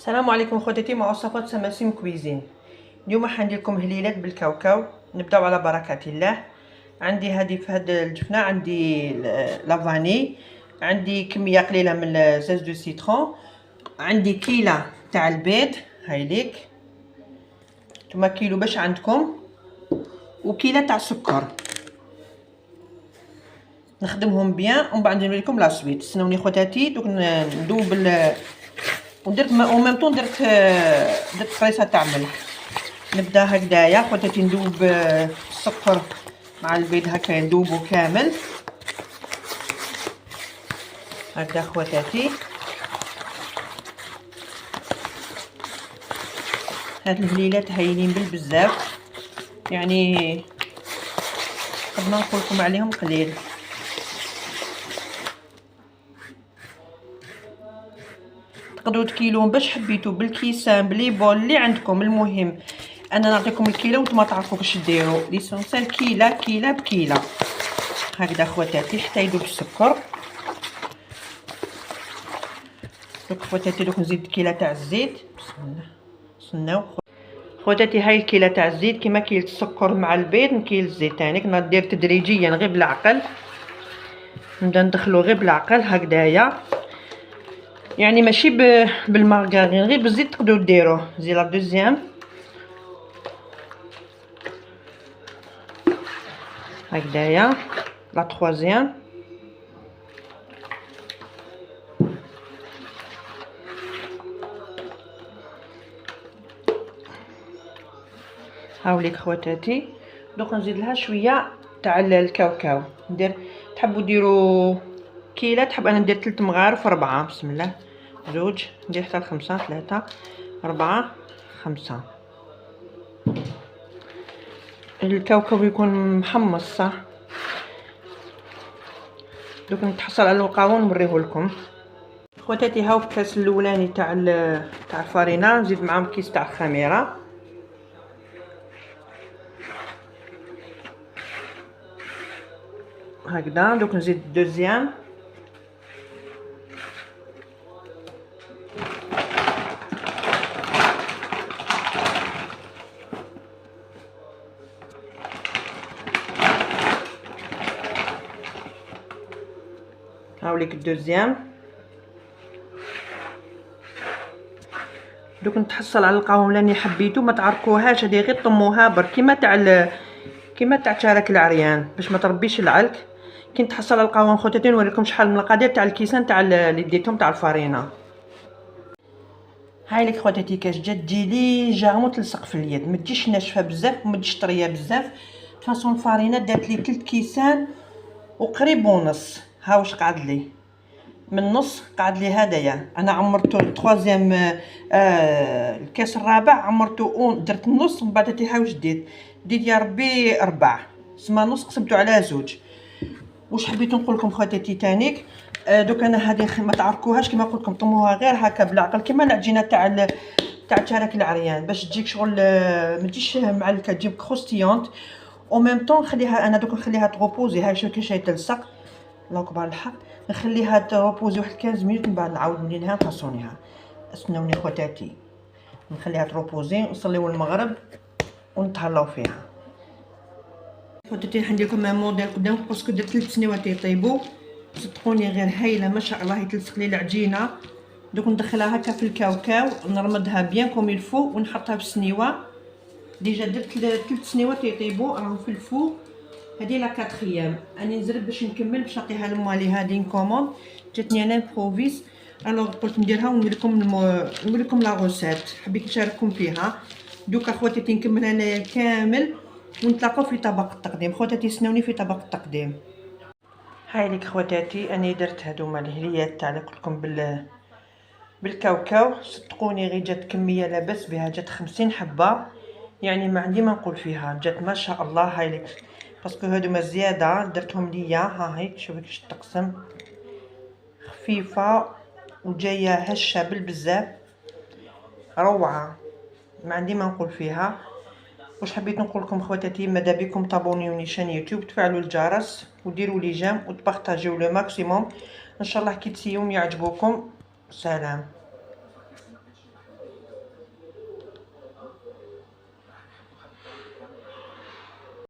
السلام عليكم خواتاتي، مع وصفات سماسم كويزين. اليوم راح ندير لكم هليلات بالكاوكاو. نبداو على بركه الله. عندي هذه في هاد الجفنه، عندي لافاني، عندي كميه قليله من زاز دو سيترون، عندي كيله تاع البيض هاي ليك، نتوما كيلو باش عندكم، وكيله تاع السكر. نخدمهم بيان ومن بعد ندير لكم لا سويت. استنوني خواتاتي، دوك ندوب ودرت او ميم طون درت قريصه تاع ملح. نبدا هكذايا خواتاتي، ندوب السكر مع البيض هكا، ندوبو كامل هكذا خواتاتي. هاد الهليلات هايلين بزاف، يعني قد ما نقول لكم عليهم قليل. تقدروا تكيلوهم باش حبيتو، بالكيسان بلي بول اللي عندكم. المهم انا نعطيكم الكيله وانتم تعرفوا باش ديروا. ليسونسيال كيله بكيله هكذا خواتاتي حتى يذوب السكر. دوك خواتاتي دوك نزيد كيله تاع الزيت. بسم الله. استناو خواتاتي، هاي الكيله تاع الزيت كيما كيله السكر مع البيض نكيل الزيت تانيك. ندير تدريجيا غير بالعقل، نبدا ندخلو غير بالعقل هكذايا، يعني ماشي بالمارغرين، غير بالزيت تقدروا ديروه. زي لا دوزيام هكذايا، لا تروازيام، هاوليك خواتاتي. دوك نزيد لها شويه تاع الكاوكاو. ندير تحبوا ديروا كيله، تحب انا ندير 3 مغارف 4. بسم الله. زوج، ندير حتى 5، 3، 4، 5. الكاوكاو يكون محمص صح. دوك نتحصل على القاون نوريه لكم خواتاتي. هاو الكاس الاولاني تاع الفارينه، نزيد معاهم كيس تاع الخميره هكذا. دوك نزيد الدوزيام، هاوليك الدوزيام. دوك نتحصل على القوام اللي حبيتو، ما تعركوهاش، هذه غير طموها برك كيما تاع شارك العريان باش ما تربيش العلك. كي نتحصل على القوام خواتاتي نوريكم شحال من المقادير تاع الكيسان تاع اللي ديتهم تاع الفارينه. هاي لك خواتاتي كاش جات تجي ليجامون تلصق في اليد، ما تجيش ناشفه بزاف وما تجيش طريه بزاف. فاصون الفارينه دات لي 3 كيسان وقريب ونص. ها واش قعد لي من نص، قعد لي هدايا. انا عمرته التروازيام الكاس الرابع عمرته درت النص، من بعد ها واش ديت يا ربي 4 سما نص قسمته على 2. واش حبيت نقول لكم خواتاتي تانيك، دوك انا هذه ما تعركوهاش كيما قلت لكم، طموها غير هكا بالعقل كيما العجينه تاع شارك العريان باش تجيك شغل ما تجيش معلكه، تجيب كروستيونت او ميم طون. نخليها انا دوك نخليها تروبوزي. هاي شوف كيفاش تلصق، الله اكبر الحق. نخليها تروبوزي واحد 15 مينوت، من بعد نعاود نلينها نفصونيها. استنوني خواتاتي، نخليها تروبوزي، نصليو المغرب ونتهلاو فيها. خواتاتي راح ندير لكم موديل قدامكم باسكو درت 3 سنيوات يطيبوا، صدقوني غير هايله ما شاء الله. تلصق لي العجينه. دوك ندخلها هكا في الكاوكاو، نرمدها بيان كوم يلفو ونحطها في السنيوه. ديجا درت 3 سنيوات يطيبوا راهم في الفو. هذه لا 4 اني نزرب باش نكمل، باش نعطيها لمالي. هذه كوموند جاتني انا بروفيس، الوغ قلت نديرها ونوري لكم لا روسيت، حبيت نشارككم فيها. دوك اخواتي نكمل انا كامل ونتلاقاو في طبق التقديم. خواتاتي سنوني في طبق التقديم. هاي لك خواتاتي، انا درت هذوما الهليات تاع اللي قلت لكم بالكاوكاو. صدقوني غير جات كميه لاباس بها، جات 50 حبه، يعني ما عندي ما نقول فيها، جات ما شاء الله. هاي لك باسكو هذوما زياده درتهم ليا. ها هي شوفي كيفاش تقسم، خفيفه وجايه هشه بالبزاف، روعه، ما عندي ما نقول فيها. واش حبيت نقول لكم خواتاتي، ماذا بكم تابونيوني شان يوتيوب، تفعلوا الجرس وديروا لي جيم وتبارطاجيو لو ماكسيموم. ان شاء الله كي تسيوم يعجبوكم. سلام.